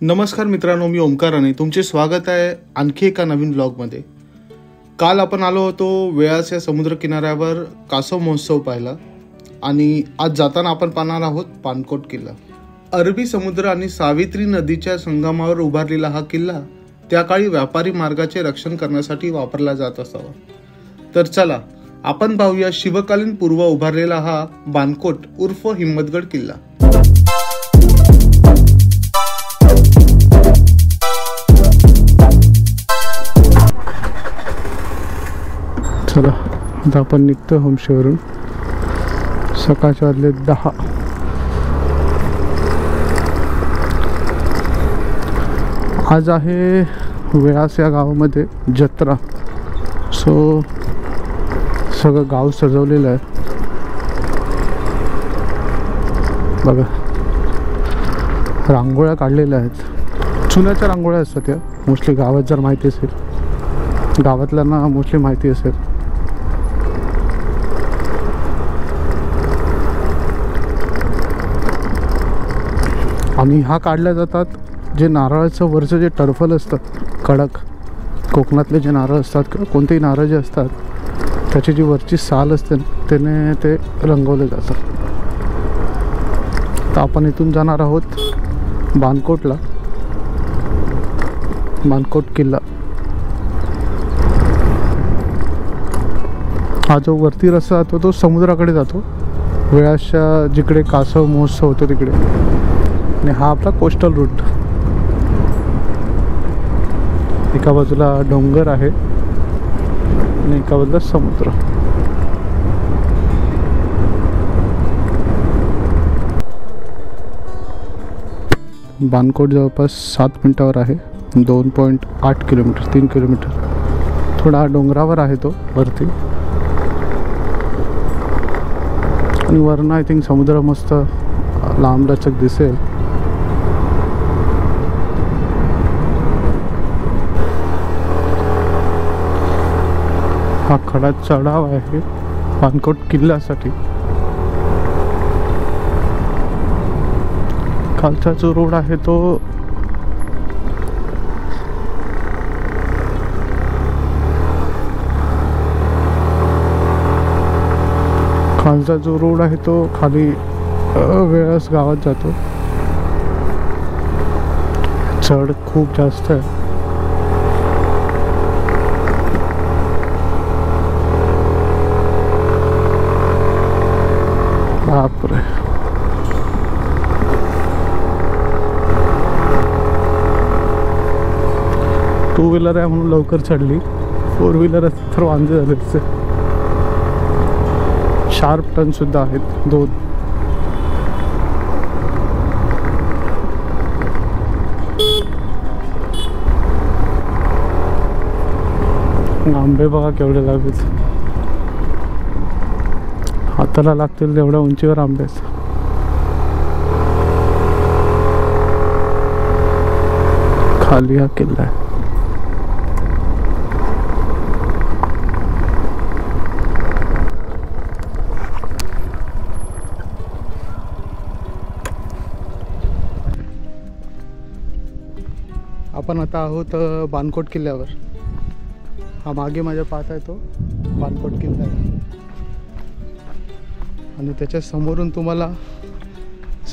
नमस्कार मित्रांनो, मी ओमकार आणि तुमचे स्वागत आहे आणखी एका नवीन ब्लॉगमध्ये। काल आपण आलो होतो वेळास या समुद्र किनाऱ्यावर कासव महोत्सव पाहिला आणि आज जाताना आपण पाहणार आहोत पानकोट किल्ला। अरबी समुद्र आणि सावित्री नदीच्या संगमावर उभारलेला हा किल्ला त्या काळी व्यापारी मार्गाचे रक्षण करण्यासाठी वापरला जात असावा। तर चला आपण पाहूया शिवकालीन पूर्व उभारलेला हा बानकोट उर्फ हिम्मतगड किल्ला। चला आता आपण निघतो होमस्टेवरून। सकाळचे वाजले 10। आज आहे वेळास या गावामध्ये जत्रा। सगळं गाव सजवलेलं आहे बघा। रांगोळ्या काढलेल्या आहेत, चुन्याच्या रांगोळ्या असतात त्या मोस्टली गावात, जर माहिती असेल गावातल्यांना मोस्टली माहिती असेल। आणि हा काढल्या जातात जे नारळाचं वरचं जे टरफल असतं कडक, कोकणातले जे नारळ असतात किंवा कोणतेही नारळ जे असतात त्याची जी वरची साल असते त्याने ते रंगवले जातात। तर आपण इथून जाणार आहोत बानकोटला, बानकोट किल्ला। हा जो वरती रस्ता जातो तो समुद्राकडे जातो, वेळाच्या जिकडे कासव महोत्सव होतो तिकडे। आणि हा आपला कोस्टल रूट। एका बाजूला डोंगर आहे आणि एका बाजूला समुद्र। बानकोट जवळपास 7 मिनिटावर आहे, 2.8 किलोमीटर, 3 किलोमीटर। थोडा डोंगरावर आहे तो वरती, आणि वरनं आय थिंक समुद्र मस्त लांबलचक दिसेल। हा खडा चढाव आहे बानकोट किल्ल्यासाठी। खालचा जो रोड आहे तो खाली वेळास गावात जातो। चढ खूप जास्त आहे। बापरे, टू व्हीलर आहे म्हणून लवकर चढली, 4 व्हीलर तर वांदे झाले असते। शार्प टर्न सुद्धा आहेत 2। आंबे बघा केवढे लागेल, हाताला लागतील तेवढ्या उंचीवर आंबे आहेत। खाली हा किल्ला आहे। आपण आता आहोत बानकोट किल्ल्यावर। हा मागे माझ्या पाहत आहे तो बानकोट किल्ला आहे, आणि त्याच्या समोरून तुम्हाला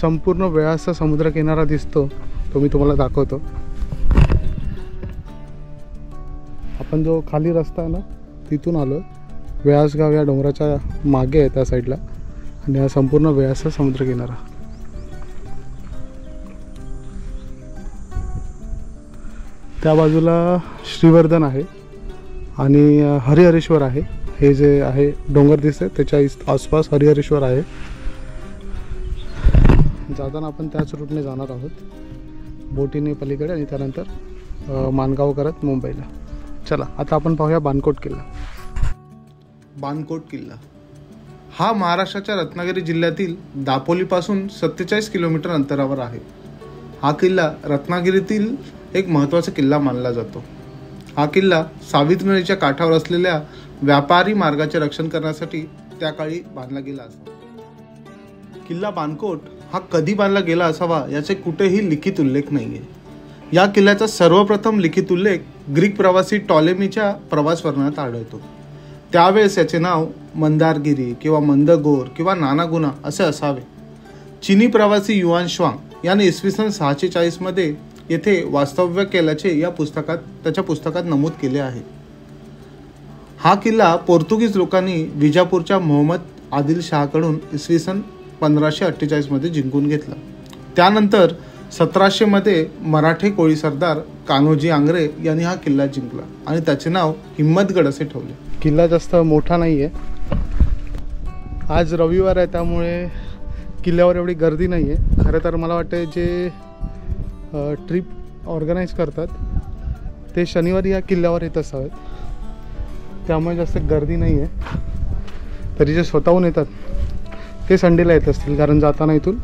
संपूर्ण वेळाचा समुद्र किनारा दिसतो, तो मी तुम्हाला दाखवतो। आपण जो खाली रस्ता आहे ना तिथून आलो, वेळासगाव या डोंगराच्या मागे आहे त्या साईडला, आणि हा संपूर्ण वेळाचा समुद्र किनारा। त्या बाजूला श्रीवर्धन आहे आणि हरिहरेश्वर आहे। हे जे आहे डोंगर दिसते त्याच्या आसपास हरिहरेश्वर आहे। जाताना आपण त्याच रूटने जाणार आहोत, बोटीने पलीकडे, आणि त्यानंतर माणगाव करत मुंबईला। चला आता आपण पाहूया बानकोट किल्ला। बानकोट किल्ला हा महाराष्ट्राच्या रत्नागिरी जिल्ह्यातील दापोलीपासून 47 किलोमीटर अंतरावर आहे। हा किल्ला रत्नागिरीतील एक महत्त्वाचा किल्ला मानला जातो। हा किल्ला सावित्री नदीच्या काठावर असलेल्या व्यापारी मार्गाचे रक्षण करण्यासाठी त्या काळी बांधला गेला असावा। किल्ला बानकोट हा कधी बांधला गेला असावा याचे कुठेही लिखित उल्लेख नाहीये। या किल्ल्याचा सर्वप्रथम लिखित उल्लेख ग्रीक प्रवासी टॉलेमीच्या प्रवास वर्णनात आढळतो. त्यावेळेस याचे नाव मंदारगिरी किंवा मंदगोर किंवा नानागुना असे असावे. चीनी प्रवासी युआन श्वांग याने इसवी सन 640 मध्ये येथे वास्तव्य केल्याचे त्याच्या पुस्तकात नमूद केले आहे. हा किल्ला पोर्तुगीज लोकांनी विजापूरच्या मोहम्मद आदिल शहाकडून इसवी सन 1548 मध्ये जिंकून घेतला. त्यानंतर 1700 मध्ये मराठे कोळी सरदार कान्होजी आंग्रे यांनी हा किल्ला जिंकला आणि त्याचे नाव हिम्मतगड असे ठेवले. किल्ला जास्त मोठा नाही आहे. आज रविवार आहे त्यामुळे किल्ल्यावर एवढी गर्दी नाही आहे. खरं तर मला वाटतं जे ट्रिप ऑर्गनाईज करतात ते शनिवारी या किल्ल्यावर येत असावेत, त्यामुळे जास्त गर्दी नाही आहे. तरी जे स्वतःहून येतात ते संडेला येत असतील, कारण जाताना इथून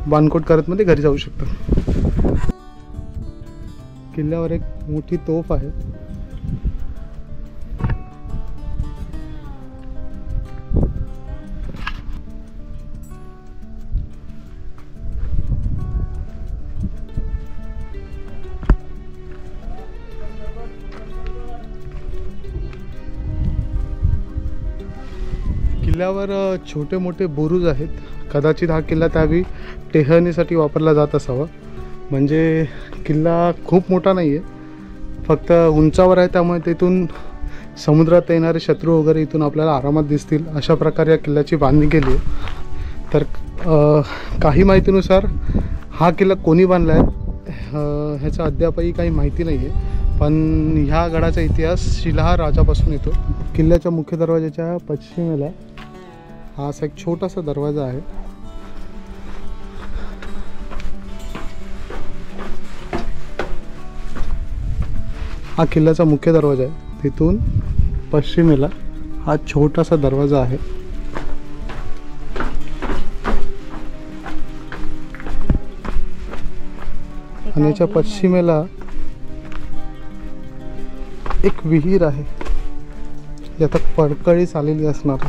बानकोट करतमध्ये घरी जाऊ शकतात. किल्ल्यावर एक मोठी तोफ आहे. किल्ल्यावर छोटे मोठे बुरुज आहेत. कदाचित हा किल्ला त्यावेळी टेहळणीसाठी वापरला जात असावा. म्हणजे किल्ला खूप मोठा नाही आहे, फक्त उंचावर आहे, त्यामुळे तिथून समुद्रात येणारे शत्रू वगैरे इथून आपल्याला आरामात दिसतील अशा प्रकारे या किल्ल्याची बांधणी केली आहे. तर काही माहितीनुसार हा किल्ला कोणी बांधला आहे ह्याचा अद्यापही काही माहिती नाही आहे, पण ह्या गडाचा इतिहास शिलाहार राजापासून येतो. किल्ल्याच्या मुख्य दरवाजाच्या पश्चिमेला हा असा एक छोटासा दरवाजा आहे. हा किल्ल्याचा मुख्य दरवाजा आहे. तिथून पश्चिमेला हा छोटासा दरवाजा आहे. आणि याच्या पश्चिमेला एक विहीर आहे. यात पडकळीस आलेली असणार.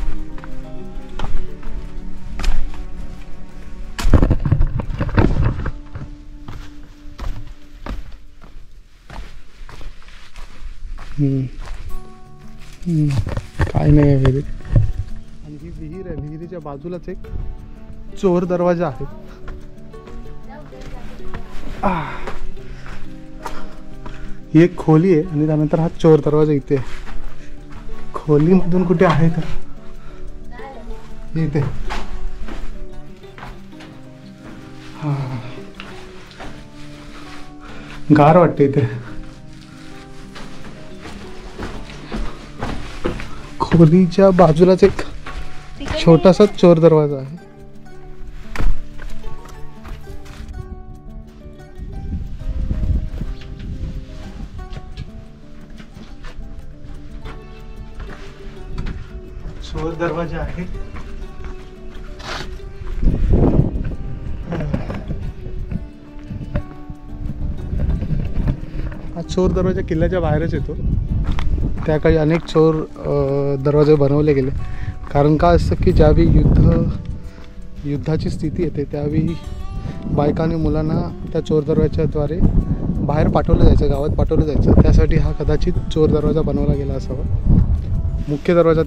काय नाही आहे विहिरीत. आणि ही विहीर आहे. विहिरीच्या बाजूलाच एक चोर दरवाजा आहे. ही एक खोली आहे आणि त्यानंतर हा चोर दरवाजा इथे. खोलीमधून कुठे आहे का इथे? हा, गार वाटते इथे. खोलीच्या बाजूलाच एक छोटासा चोर दरवाजा आहे. चोर दरवाजा आहे. हा चोर दरवाजा किल्ल्याच्या बाहेरच येतो. त्या काळी अनेक चोर दरवाजे बनवले गेले. कारण का असतं की ज्यावेळी युद्धाची स्थिती येते त्यावेळी बायका आणि मुलांना त्या चोर दरवाजाद्वारे बाहेर पाठवलं जायचं, गावात पाठवलं जायचं. त्यासाठी हा कदाचित चोर दरवाजा बनवला गेला असावा. मुख्य दरवाजा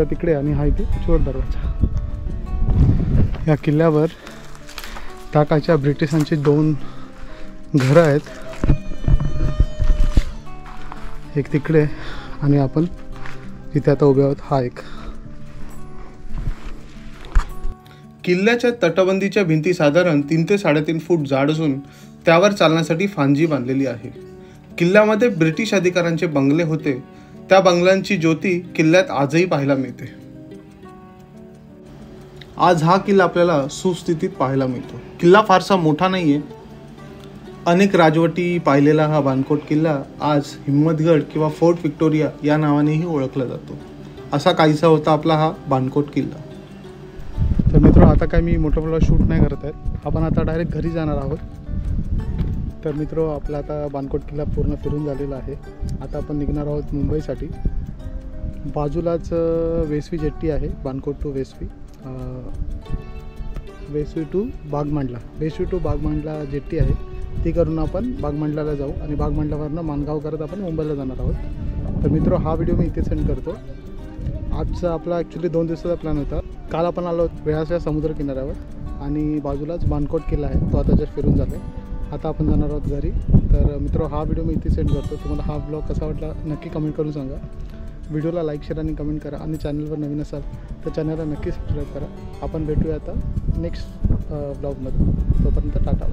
तिकडे आणि हा इथे चोर दरवाजा. या किल्ल्यावर त्या काळच्या ब्रिटिशांची 2 घरं आहेत. एक तिकडे आणि आपण जिथे आता उभे आहोत हा एक. किल्ल्याच्या तटबंदीच्या भिंती साधारण 3 ते 3.5 फूट जाड असून त्यावर चालण्यासाठी फांजी बांधलेली आहे. किल्ल्यामध्ये ब्रिटिश अधिकाऱ्यांचे बंगले होते. त्या बंगल्यांची ज्योती किल्ल्यात आजही पाहायला मिळते. आज हा किल्ला आपल्याला सुस्थितीत पाहायला मिळतो. किल्ला फारसा मोठा नाहीये. अनेक राजवटी पाहिलेला हा बानकोट किल्ला आज हिम्मतगड किंवा फोर्ट व्हिक्टोरिया या नावानेही ओळखला जातो. असा काहीसा होता आपला हा बानकोट किल्ला. तर मित्र, आता काय मी मोठा शूट नाही करत आहेत. आपण आता डायरेक्ट घरी जाणार आहोत. तर मित्र, आपला आता बानकोट किल्ला पूर्ण फिरून झालेला आहे. आता आपण निघणार आहोत मुंबईसाठी. बाजूलाच वेसवी जेट्टी आहे. Bankot to Vesvi, Vesvi to बागमांडला jetty आहे. ती करून आपण बागमंडलाला जाऊ आणि बागमंडलावरनं माणगाव करत आपण मुंबईला जाणार आहोत. तर मित्र, हा व्हिडिओ मी इथे सेंड करतो. आजचा आपला ॲक्च्युली 2 दिवसाचा प्लॅन होता. काल आपण आलो वेळाच्या समुद्र किनाऱ्यावर आणि बाजूलाच बाणकोट किल्ला आहे, तो आता जस्ट फिरून झाला आहे. आता आपण जाणार आहोत घरी. तर मित्र, हा व्हिडिओ मी इथे सेंड करतो. तुम्हाला हा ब्लॉग कसा वाटला नक्की कमेंट करून सांगा. व्हिडिओला लाईक, शेअर आणि कमेंट करा आणि चॅनलवर नवीन असाल तर चॅनलला नक्की सबस्क्राईब करा. आपण भेटूया आता नेक्स्ट ब्लॉगमध्ये. तोपर्यंत टाटा.